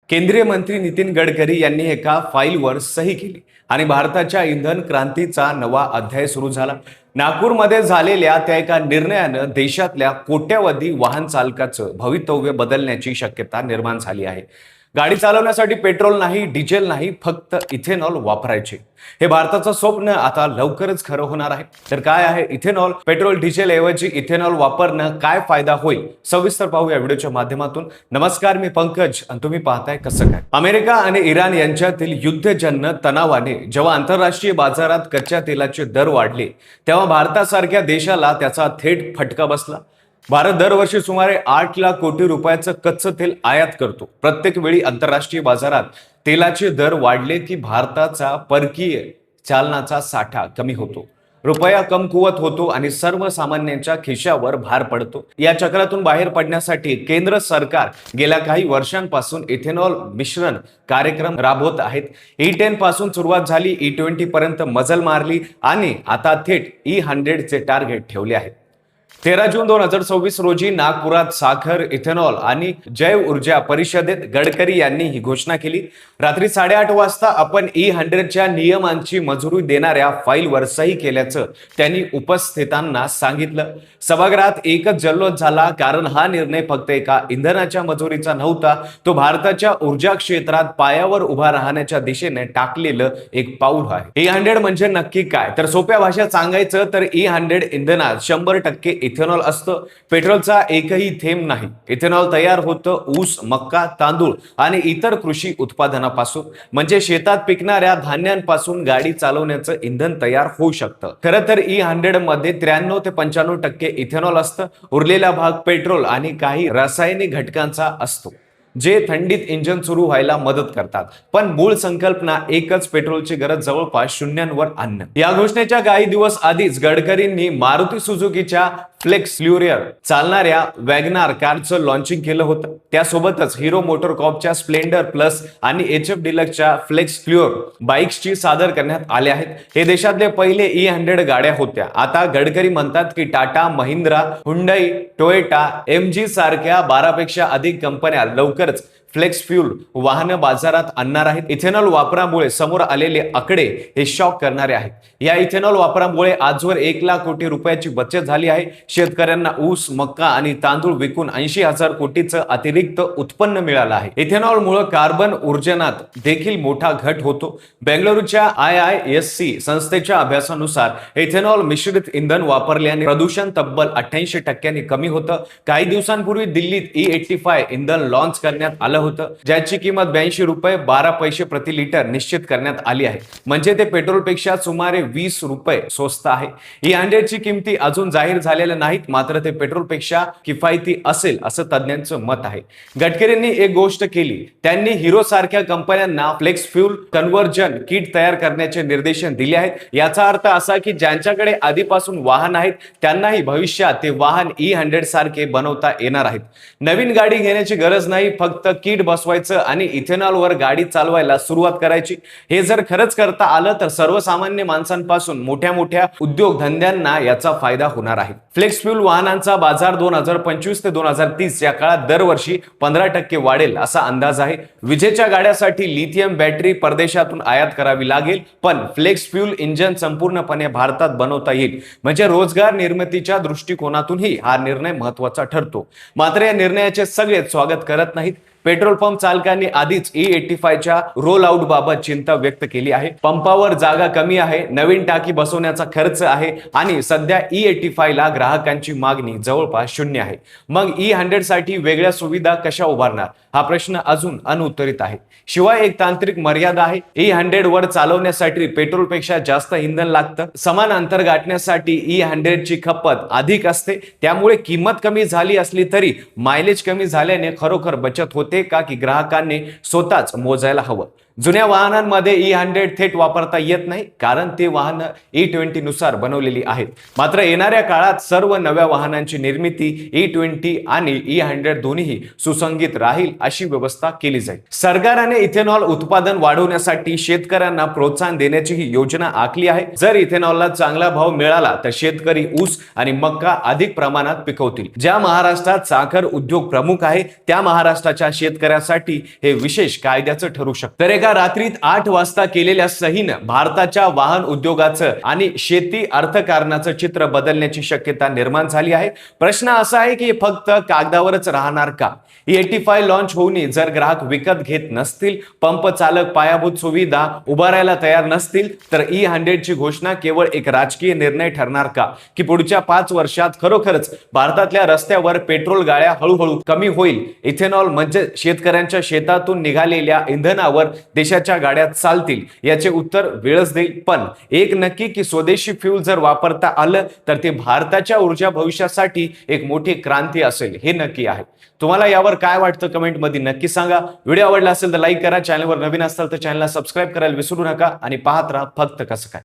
केंद्रीय मंत्री नितीन गडकरी यांनी एका फाईलवर सही केली आणि भारताच्या इंधन क्रांतीचा नवा अध्याय सुरू झाला। नागपूरमध्ये झालेल्या त्या एका निर्णयानं देशातल्या कोट्यावधी वाहन चालकाचं भवितव्य बदलण्याची शक्यता निर्माण झाली आहे। गाडी चालवण्यासाठी पेट्रोल नाही, डिझेल नाही, फक्त इथेनॉल वापरायचे। हे भारताचं स्वप्न आता लवकरच खरं होणार आहे। तर काय आहे इथेनॉल? पेट्रोल डिझेल ऐवजी इथेनॉल वापरणं काय फायदा होईल, सविस्तर पाहूया व्हिडिओच्या माध्यमातून। नमस्कार, मी पंकज आणि तुम्ही पाहताय कसं काय। अमेरिका आणि इराण यांच्यातील युद्धजन्य तणावाने जेव्हा आंतरराष्ट्रीय बाजारात कच्च्या तेलाचे दर वाढले, तेव्हा भारतासारख्या देशाला त्याचा थेट फटका बसला। भारत दरवर्षी सुमारे 8 लाख कोटी रुपयाचं कच्चं तेल आयात करतो। प्रत्येक वेळी आंतरराष्ट्रीय बाजारात तेलाचे दर वाढले की भारताचा परकीय चलनाचा साठा कमी होतो, रुपया कमकुवत होतो आणि सर्वसामान्यांच्या खिशावर भार पडतो। या चक्रातून बाहेर पडण्यासाठी केंद्र सरकार गेल्या काही वर्षांपासून इथेनॉल मिश्रण कार्यक्रम राबवत आहेत। E10 पासून सुरुवात झाली, E20 पर्यंत मजल मारली आणि आता थेट E100 चे टार्गेट ठेवले आहे। 13 जून 2024 रोजी नागपुरात साखर, इथेनॉल आणि जैव ऊर्जा परिषदेत गडकरी यांनी ही घोषणा केली। रात्री 8:30 वाजता आपण E100च्या नियमांची मंजुरी देणाऱ्या फाईलवर सही केल्याचं त्यांनी उपस्थितांना सांगितलं। सभागृहात एकच जल्लोष झाला, कारण हा निर्णय फक्त एका इंधनाच्या मंजुरीचा नव्हता, तो भारताच्या ऊर्जा क्षेत्रात पायावर उभा राहण्याच्या दिशेने टाकलेलं एक पाऊल आहे। E100 म्हणजे नक्की काय? तर सोप्या भाषेत सांगायचं तर E100 इंधनात 100% इथेनॉल असतं। पेट्रोलचा एकही थेंब नाही। इथेनॉल तयार होतं ऊस, मक्का, तांदूळ आणि इतर कृषी उत्पादनापासून, म्हणजे शेतात पिकणाऱ्या धान्यांपासून गाडी चालवण्याचं इंधन तयार होऊ शकतं। खरं तर E100 मध्ये 93 ते 95% इथेनॉल असतं। उरलेला भाग पेट्रोल आणि काही रासायनिक घटकांचा असतो, जे थंडीत इंजिन सुरू व्हायला मदत करतात। पण मूळ संकल्पना एकच, पेट्रोलची गरज जवळपास शून्यावर आणणं। या घोषणेच्या काही दिवस आधीच गडकरींनी मारुती सुझुकीच्या फ्लेक्स फ्युरियर चालणाऱ्या वॅगनार कारचं लॉन्चिंग केलं होतं। त्यासोबतच हिरो मोटरकॉर्पच्या स्प्लेंडर प्लस आणि HF डिलक्सच्या फ्लेक्स फ्युअर बाईक्सची सादर करण्यात आले आहेत। हे देशातले पहिले E100 गाड्या होत्या। आता गडकरी म्हणतात की Tata, Mahindra, Hyundai, Toyota, MG सारख्या 12 पेक्षा अधिक कंपन्या लवकरच फ्लेक्स फ्यूल वाहनं बाजारात आणणार आहेत। इथेनॉल वापरामुळे समोर आलेले आकडे हे शॉक करणारे आहेत। या इथेनॉल वापरामुळे आजवर 1 लाख कोटी रुपयाची बचत झाली आहे। शेतकऱ्यांना ऊस, मक्का आणि तांदूळ विकून 80,000 कोटीचं अतिरिक्त उत्पन्न मिळालं आहे। इथेनॉलमुळे कार्बन उत्सर्जनात देखील मोठा घट होतो। बेंगळुरूच्या IISc संस्थेच्या अभ्यासानुसार इथेनॉल मिश्रित इंधन वापरल्याने प्रदूषण तब्बल 88% कमी होतं। काही दिवसांपूर्वी दिल्लीत E85 इंधन लॉन्च करण्यात आलं होतं, ज्याची किंमत 82 रुपये 12 पैसे प्रति लिटर निश्चित करण्यात आली आहे। म्हणजे ते पेट्रोलपेक्षा सुमारे 20 रुपये स्वस्त आहे। E100 ची किमती अजून जाहीर झालेल्या नाहीत, मात्र ते पेट्रोलपेक्षा किफायती असेल असं तज्ञांचं मत आहे। गडकरींनी एक गोष्ट केली, त्यांनी हिरो सारख्या कंपन्यांना फ्लेक्स फ्यूल कन्व्हर्जन किट तयार करण्याचे निर्देशन दिले आहेत। याचा अर्थ असा की ज्यांच्याकडे आधीपासून वाहन आहेत त्यांनाही भविष्यात ते वाहन E100 सारखे बनवता येणार आहेत। नवीन गाडी घेण्याची गरज नाही, फक्त किट बसवायचं आणि इथेनॉलवर गाडी चालवायला सुरुवात करायची। हे जर खरंच करता आलं तर सर्वसामान्य माणसांपासून मोठ्या मोठ्या उद्योगधंद्यांना याचा फायदा होणार आहे। फ्लेक्स फ्यूल वाहनांचा बाजार 2025 ते 2030 या काळात दरवर्षी 15% वाढेल असा अंदाज आहे। विजेच्या गाड्यासाठी लिथियम बॅटरी परदेशातून आयात करावी लागेल, पण फ्लेक्स फ्यूल इंजिन संपूर्णपणे भारतात बनवता येईल। म्हणजे रोजगार निर्मितीच्या दृष्टिकोनातूनही हा निर्णय महत्त्वाचा ठरतो। मात्र या निर्णयाचे सगळेच स्वागत करत नाहीत। पेट्रोल पंप चालकांनी आधीच E85च्या रोल आउट बाबत चिंता व्यक्त केली आहे। पंपावर जागा कमी आहे, नवीन टाकी बसवण्याचा खर्च आहे आणि सध्या E85 ला ग्राहकांची मागणी जवळपास शून्य आहे। मग E100 साठी वेगळ्या सुविधा कशा उभारणार, हा प्रश्न अजून अनुत्तरित आहे। शिवाय एक तांत्रिक मर्यादा आहे। E100 वर चालवण्यासाठी पेट्रोलपेक्षा जास्त इंधन लागतं। समान अंतर गाठण्यासाठी E100 ची खपत अधिक असते, त्यामुळे किंमत कमी झाली असली तरी मायलेज कमी झाल्याने खरोखर बचत होते का की ग्राहकांनी स्वतःच मोजायला हवं। जुन्या वाहनांमध्ये E100 थेट वापरता येत नाही, कारण ते वाहन E20 नुसार बनवलेली आहेत. मात्र येणाऱ्या काळात सर्व नव्या वाहनांची निर्मिती E20 आणि E100 दोन्ही सुसंगीत राहील अशी व्यवस्था केली जाईल. सरकारने इथेनॉल उत्पादन वाढवण्यासाठी शेतकऱ्यांना प्रोत्साहन देण्याची ही योजना आखली आहे. जर इथेनॉलला चांगला भाव मिळाला तर शेतकरी ऊस आणि मक्का अधिक प्रमाणात पिकवतील. ज्या महाराष्ट्रात साखर उद्योग प्रमुख आहे त्या महाराष्ट्राच्या शेतकऱ्यांसाठी हे विशेष कायद्याचं ठरू शकतं. तर एका रात्रीत 8 वाजता केलेल्या सहीनं भारताच्या वाहन उद्योगाचं आणि शेती अर्थकारणाचं चित्र बदलण्याची शक्यता निर्माण झाली आहे. प्रश्न असा आहे की फक्त कागदावरच राहणार का? E85 लॉन्च होऊनही जर ग्राहक विकत घेत नसतील, पंप चालक पायाभूत सुविधा उभारायला तयार नसतील, तर E100 ची घोषणा केवळ एक राजकीय निर्णय ठरणार का? की पुढच्या 5 वर्षात खरोखरच भारतातल्या रस्त्यावर पेट्रोल गाड्या हळूहळू कमी होईल? इथेनॉल म्हणजे शेतकऱ्यांच्या शेतातून निघालेल्या इंधनावर देशाच्या गाड्या चालतील? याचे उत्तर वेळच देईल. पण एक नक्की की स्वदेशी फ्यूल जर वापरता आलं तर ते भारताच्या ऊर्जा भविष्यासाठी एक मोठी क्रांती असेल, हे नक्की आहे. तुम्हाला यावर काय वाटतं कमेंटमध्ये नक्की सांगा. व्हिडिओ आवडला असेल तर लाईक करा. चॅनलवर नवीन असाल तर चॅनलला सबस्क्राईब करायला विसरू नका आणि पाहत राहा फक्त कसं काय.